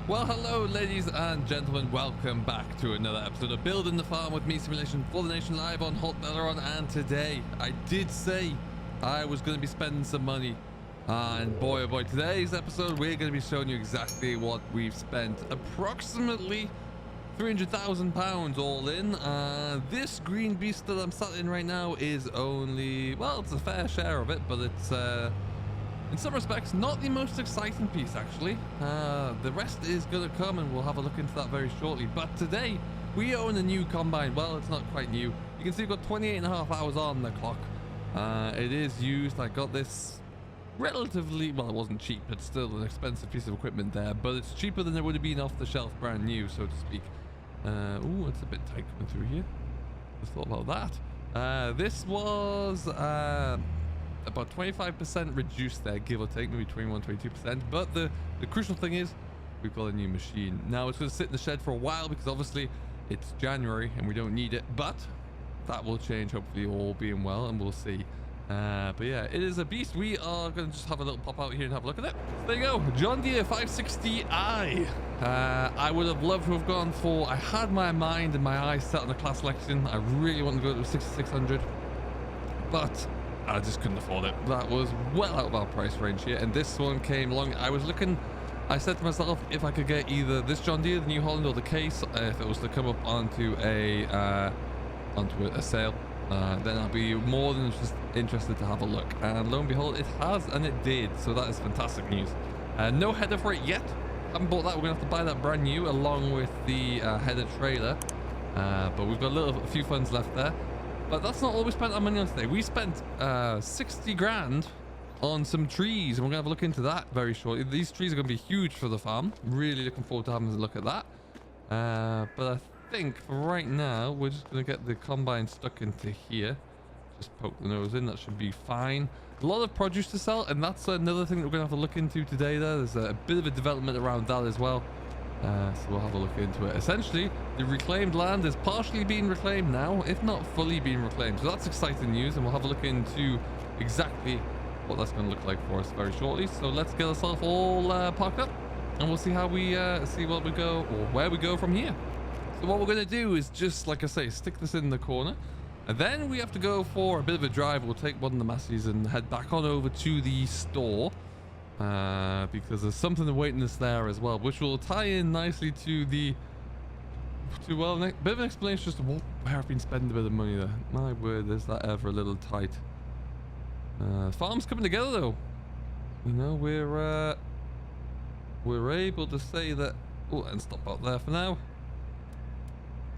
Well, hello, ladies and gentlemen. Welcome back to another episode of Building the Farm with me, Simulation for the Nation, live on Haut-Beyleron. And today, I did say I was going to be spending some money. And boy, oh boy, today's episode, we're going to be showing you exactly what we've spent. Approximately £300,000 all in. This green beast that I'm sat in right now is only, well, it's a fair share of it, but it's in some respects not the most exciting piece, actually. The rest is going to come, and we'll have a look into that very shortly. But today we own a new combine. Well, it's not quite new. You can see we've got 28.5 hours on the clock. It is used. I got this relatively, well, it wasn't cheap. It's still an expensive piece of equipment there, but it's cheaper than it would have been off the shelf, brand new, so to speak. Oh, it's a bit tight coming through here. Just thought about that. This was about 25% reduced there, give or take, maybe 21-22%. But the crucial thing is we've got a new machine. Now it's going to sit in the shed for a while because obviously it's January and we don't need it, but that will change, hopefully, all being well, and we'll see. But yeah, it is a beast. We are going to just have a little pop out here and have a look at it. So there you go, John Deere 560i. I would have loved to have gone for, I had my mind and my eyes set on the class selection. I really wanted to go to 6600, but I just couldn't afford it. That was well out of our price range here, and this one came along. I was looking, I said to myself, if I could get either this John Deere, the New Holland, or the Case, if it was to come up onto a sale, then I'll be more than just interested to have a look. And lo and behold, it has, and it did. So that is fantastic news. No header for it yet. Haven't bought that. We're gonna have to buy that brand new along with the header trailer. But we've got a few funds left there. But that's not all we spent our money on today. We spent 60 grand on some trees, and we're gonna have a look into that very shortly. These trees are gonna be huge for the farm. Really looking forward to having a look at that. But I think for right now we're just going to get the combine stuck into here, just poke the nose in. That should be fine. A lot of produce to sell, and that's another thing that we're going to have to look into today. There's a bit of a development around that as well, so we'll have a look into it. Essentially, the reclaimed land is partially being reclaimed now, if not fully being reclaimed, so that's exciting news, and we'll have a look into exactly what that's going to look like for us very shortly. So let's get ourselves all parked up, and we'll see how we see what we go, or where we go from here. So what we're going to do is just, like I say, stick this in the corner, and then we have to go for a bit of a drive. We'll take one of the Massies and head back on over to the store, because there's something awaiting us there as well, which will tie in nicely to the well, a bit of an explanation as to where I've been spending a bit of money there. My word, is that ever a little tight. Farm's coming together though. You know, we're able to say that. Oh, and stop out there for now.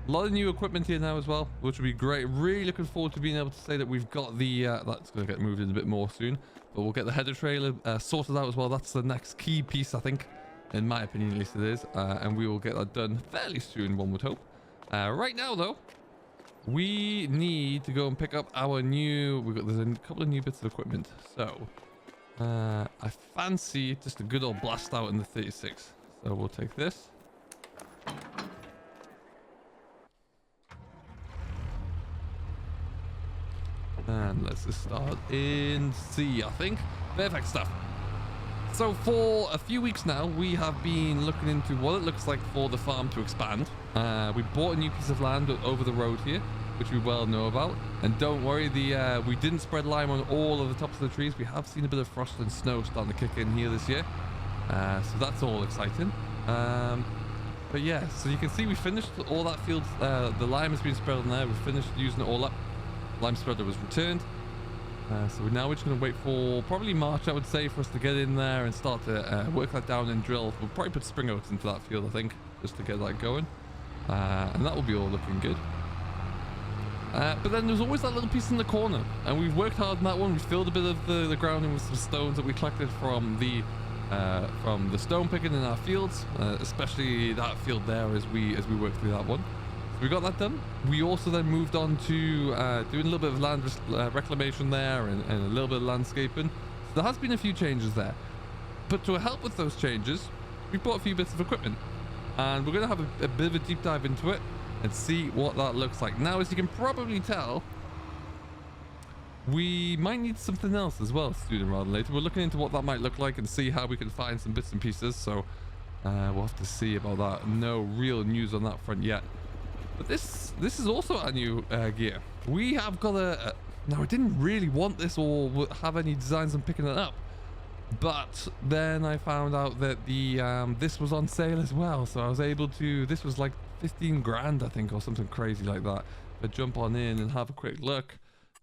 A lot of new equipment here now as well, which will be great. Really looking forward to being able to say that we've got the that's going to get moved in a bit more soon, but we'll get the header trailer sorted out as well. That's the next key piece, I think, in my opinion at least it is, and we will get that done fairly soon, one would hope. Right now though, we need to go and pick up our new, there's a couple of new bits of equipment. So I fancy just a good old blast out in the 36, so we'll take this. And let's just start in C, I think. Perfect stuff. So for a few weeks now, we have been looking into what it looks like for the farm to expand. We bought a new piece of land over the road here, which we well know about. And don't worry, we didn't spread lime on all of the tops of the trees. We have seen a bit of frost and snow starting to kick in here this year. So that's all exciting. But yeah, so you can see we finished all that field. The lime has been spread on there. We finished using it all up. Lime spreader was returned, so now we're just going to wait for probably March, I would say, for us to get in there and start to work that down and drill. We'll probably put spring oats into that field, I think, just to get that going, and that will be all looking good. But then there's always that little piece in the corner, and we've worked hard on that one. We filled a bit of the ground in with some stones that we collected from the stone picking in our fields, especially that field there as we work through that one. So we got that done. We also then moved on to doing a little bit of land reclamation there, and a little bit of landscaping. So there has been a few changes there. But to help with those changes, we bought a few bits of equipment, and we're going to have a bit of a deep dive into it and see what that looks like. Now, as you can probably tell, we might need something else as well sooner rather than later. We're looking into what that might look like and see how we can find some bits and pieces. So We'll have to see about that. No real news on that front yet. But this is also our new gear. We have got a... Now, I didn't really want this or have any designs on picking it up. But then I found out that the this was on sale as well. So I was able to... This was like 15 grand, I think, or something crazy like that. But jump on in and have a quick look.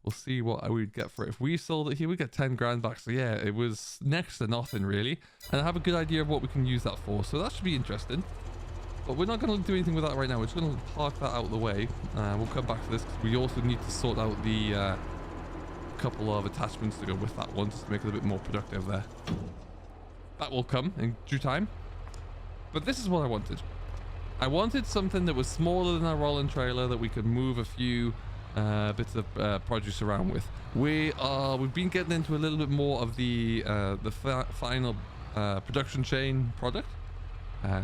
We'll see what we'd get for it. If we sold it here, we'd get 10 grand back. So yeah, it was next to nothing really. And I have a good idea of what we can use that for. So that should be interesting. But we're not going to do anything with that right now. We're just going to park that out of the way. We'll come back to this because we also need to sort out the couple of attachments to go with that one, just to make it a bit more productive there. That will come in due time. But this is what I wanted. I wanted something that was smaller than our rolling trailer that we could move a few bits of produce around with. We've been getting into a little bit more of the final production chain product.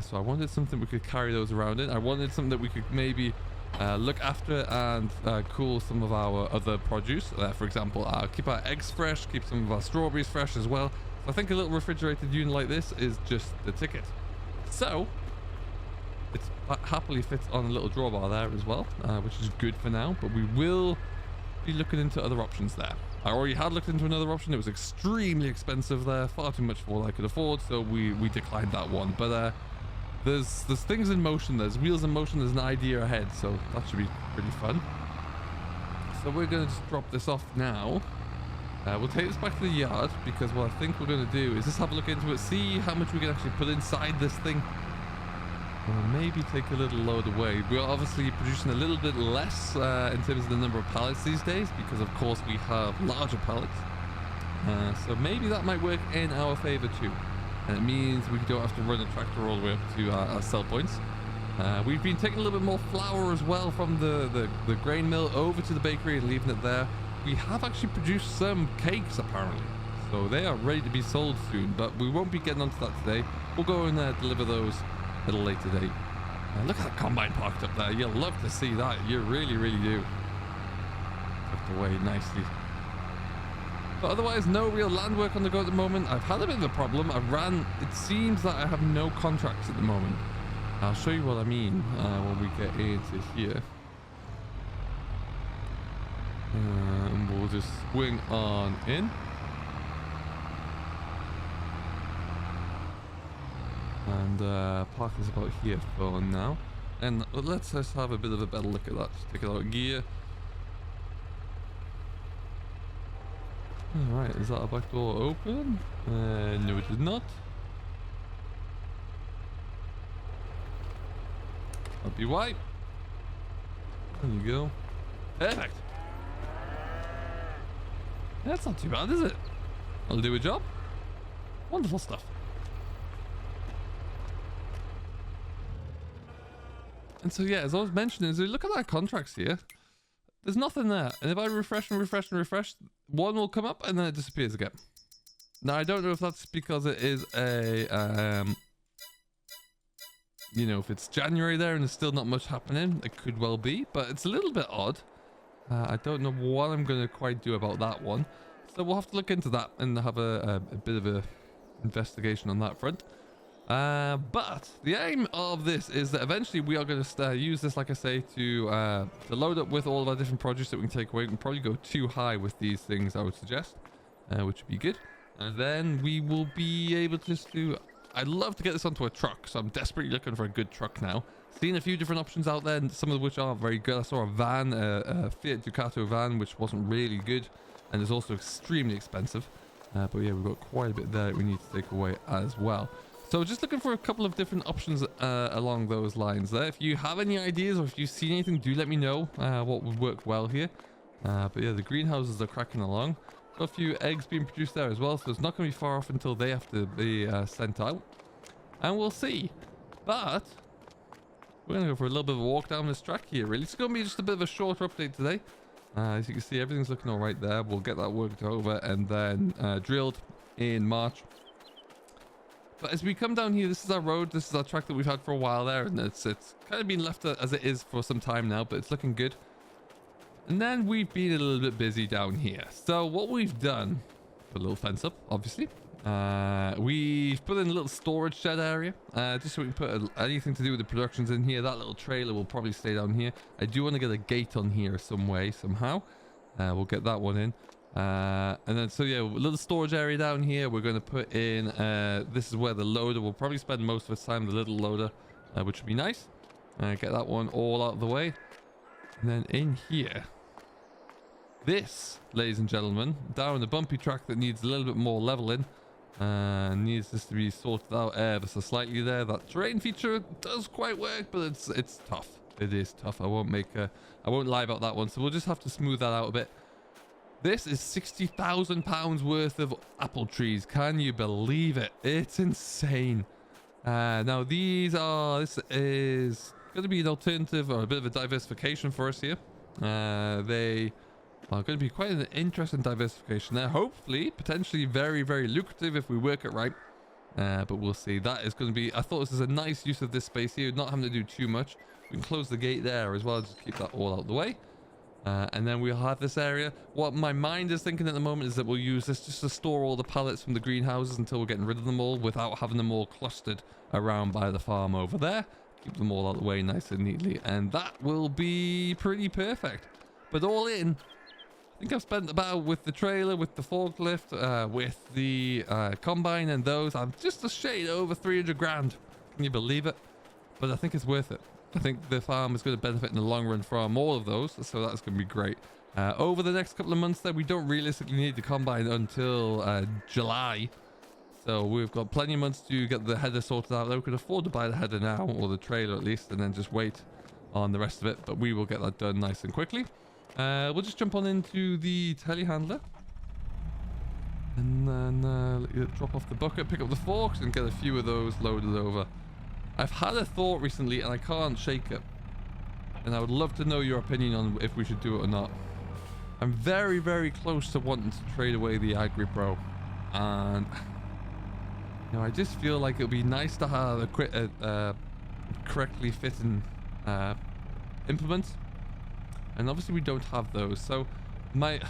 So I wanted something we could carry those around in. I wanted something that we could maybe look after and cool some of our other produce. For example, keep our eggs fresh, keep some of our strawberries fresh as well. So I think a little refrigerated unit like this is just the ticket. So it happily fits on a little drawbar there as well, which is good for now. But we will be looking into other options there. I already had looked into another option. It was extremely expensive there, far too much for what I could afford. So we declined that one. But there's things in motion, there's wheels in motion, there's an idea ahead, so that should be pretty fun. So we're going to just drop this off now. We'll take this back to the yard, because what I think we're going to do is just have a look into it, see how much we can actually put inside this thing. Or maybe take a little load away. We're obviously producing a little bit less in terms of the number of pallets these days, because of course we have larger pallets. So maybe that might work in our favor too. And it means we don't have to run a tractor all the way up to our sell points. We've been taking a little bit more flour as well from the grain mill over to the bakery and leaving it there. We have actually produced some cakes apparently. So they are ready to be sold soon, but we won't be getting onto that today. We'll go and deliver those a little later date. Look at that combine parked up there. You'll love to see that. You really, really do. Tucked away nicely. But otherwise, no real land work on the go at the moment. I've had a bit of a problem. It seems that I have no contracts at the moment. I'll show you what I mean when we get into here. And we'll just swing on in. And park is about here for now. And let's just have a bit of a better look at that. Just take it out of gear. Alright, is that a back door open? No, it is not. That'll be white. There you go. Perfect. That's not too bad, is it? I'll do a job. Wonderful stuff. And so yeah, as I was mentioning, as we look at our contracts here, there's nothing there. And if I refresh and refresh and refresh, one will come up and then it disappears again. Now, I don't know if that's because it is a, you know, if it's January there and there's still not much happening, it could well be, but it's a little bit odd. I don't know what I'm going to quite do about that one. So we'll have to look into that and have a bit of a investigation on that front. But the aim of this is that eventually we are going to use this, like I say, to load up with all of our different produce that we can take away. We can probably go too high with these things, I would suggest, which would be good. And then we will be able to I'd love to get this onto a truck, so I'm desperately looking for a good truck now. Seen a few different options out there, and some of which aren't very good. I saw a van, a Fiat Ducato van, which wasn't really good, and is also extremely expensive. But yeah, we've got quite a bit there that we need to take away as well. So just looking for a couple of different options along those lines there. If you have any ideas or if you've seen anything, do let me know what would work well here. But yeah, the greenhouses are cracking along. Got a few eggs being produced there as well, so it's not going to be far off until they have to be sent out. And we'll see. But we're going to go for a little bit of a walk down this track here, really. It's going to be just a bit of a shorter update today. As you can see, everything's looking all right there. We'll get that worked over and then drilled in March. But as we come down here, this is our road. This is our track that we've had for a while there, and it's kind of been left as it is for some time now, but it's looking good. And then we've been a little bit busy down here. So what we've done, put a little fence up, obviously. We've put in a little storage shed area, just so we can put anything to do with the productions in here. That little trailer will probably stay down here. I do want to get a gate on here somehow. We'll get that one in. And then, so yeah, a little storage area down here. We're going to put in, this is where the loader will probably spend most of its time, the little loader, which would be nice. Get that one all out of the way. And then in here, this, ladies and gentlemen, down the bumpy track that needs a little bit more leveling. Needs this to be sorted out ever so slightly there. That terrain feature does quite work, but it's tough. It is tough. I won't lie about that one. So we'll just have to smooth that out a bit. This is £60,000 worth of apple trees. Can you believe it? It's insane. Now this is going to be an alternative or a bit of a diversification for us here. They are going to be quite an interesting diversification there. Hopefully, potentially very, very lucrative if we work it right. But we'll see. That is going to be... I thought this is a nice use of this space here, not having to do too much. We can close the gate there as well, just keep that all out of the way. And then we'll have this area. What my mind is thinking at the moment is that we'll use this just to store all the pallets from the greenhouses until we're getting rid of them all without having them all clustered around by the farm over there. Keep them all out of the way nice and neatly. And that will be pretty perfect. But all in... I think I've spent about, with the trailer, with the forklift, with the combine and those, I'm just a shade over 300 grand. Can you believe it? But I think it's worth it. I think the farm is going to benefit in the long run from all of those, so that's going to be great. Over the next couple of months then, we don't realistically need the combine until July. So we've got plenty of months to get the header sorted out. We could afford to buy the header now, or the trailer at least, and then just wait on the rest of it. But we will get that done nice and quickly. We'll just jump on into the telehandler and then drop off the bucket, pick up the forks and get a few of those loaded over. I've had a thought recently and I can't shake it, and I would love to know your opinion on if we should do it or not. I'm very, very close to wanting to trade away the Agri Pro, and you know, I just feel like it would be nice to have a correctly fitting implement. And obviously we don't have those, so I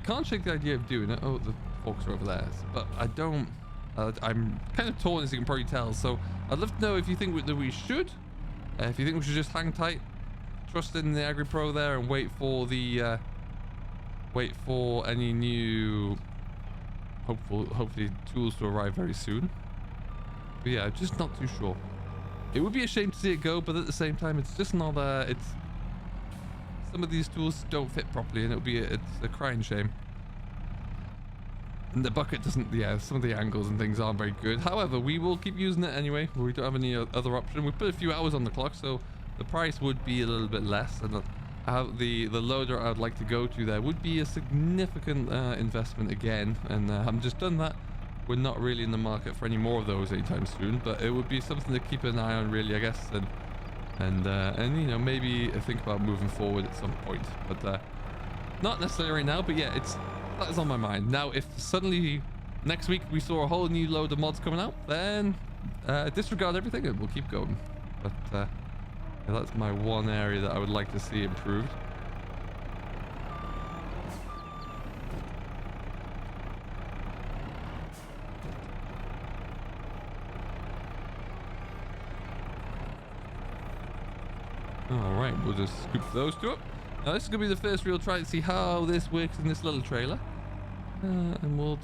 can't shake the idea of doing it. Oh, the forks are over there, but I don't. I'm kind of torn, as you can probably tell. So I'd love to know if you think that we should. If you think we should just hang tight, trust in the Agri Pro there, and wait for the any new hopefully tools to arrive very soon. But yeah, just not too sure. It would be a shame to see it go, but at the same time, it's just not some of these tools don't fit properly, and it's a crying shame. And the bucket doesn't, some of the angles and things aren't very good. However, we will keep using it anyway. We don't have any other option. We put a few hours on the clock, so the price would be a little bit less. And the loader I'd like to go to there would be a significant investment again. And I've just done that. We're not really in the market for any more of those anytime soon, but it would be something to keep an eye on, really, I guess. And you know, maybe think about moving forward at some point, but not necessarily right now. But yeah, that is on my mind now. If suddenly next week we saw a whole new load of mods coming out, then disregard everything and we'll keep going. But yeah, that's my one area that I would like to see improved. Alright, we'll just scoop those two up. Now this is going to be the first real try to see how this works in this little trailer. And we'll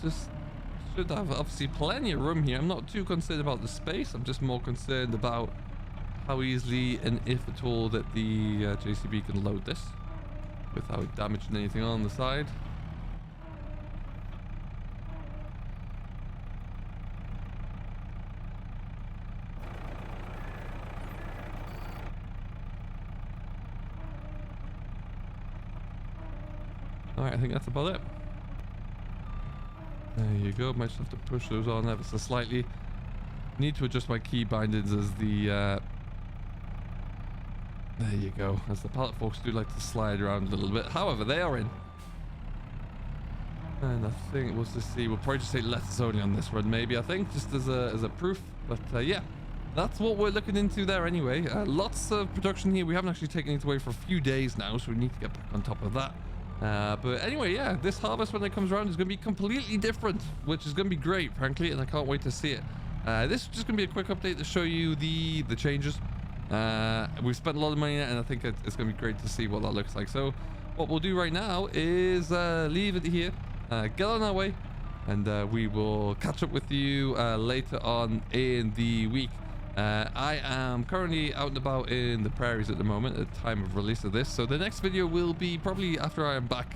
should have obviously plenty of room here. I'm not too concerned about the space. I'm just more concerned about how easily and if at all that the JCB can load this without damaging anything on the side. Alright, I think that's about it. There you go. Might just have to push those on ever so slightly. Need to adjust my key bindings as the there you go, as the pallet forks do like to slide around a little bit. However, they are in. And I think we'll just see. We'll probably just say letters only on this run, maybe, I think, just as a proof. But yeah, that's what we're looking into there anyway. Lots of production here. We haven't actually taken it away for a few days now, so we need to get back on top of that. But anyway, yeah, this harvest when it comes around is going to be completely different, which is going to be great, frankly, and I can't wait to see it. This is just going to be a quick update to show you the changes. We've spent a lot of money in it, and I think it's going to be great to see what that looks like. So what we'll do right now is leave it here, get on our way, and we will catch up with you later on in the week. I am currently out and about in the prairies at the moment at the time of release of this, so the next video will be probably after I am back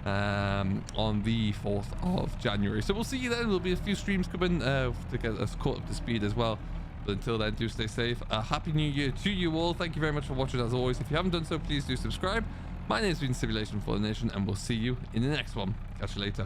on the 4th of January. So we'll see you then. There'll be a few streams coming to get us caught up to speed as well. But until then, do stay safe. Happy New Year to you all. Thank you very much for watching as always. If you haven't done so, please do subscribe. My name's been Simulation for the Nation, and we'll see you in the next one. Catch you later.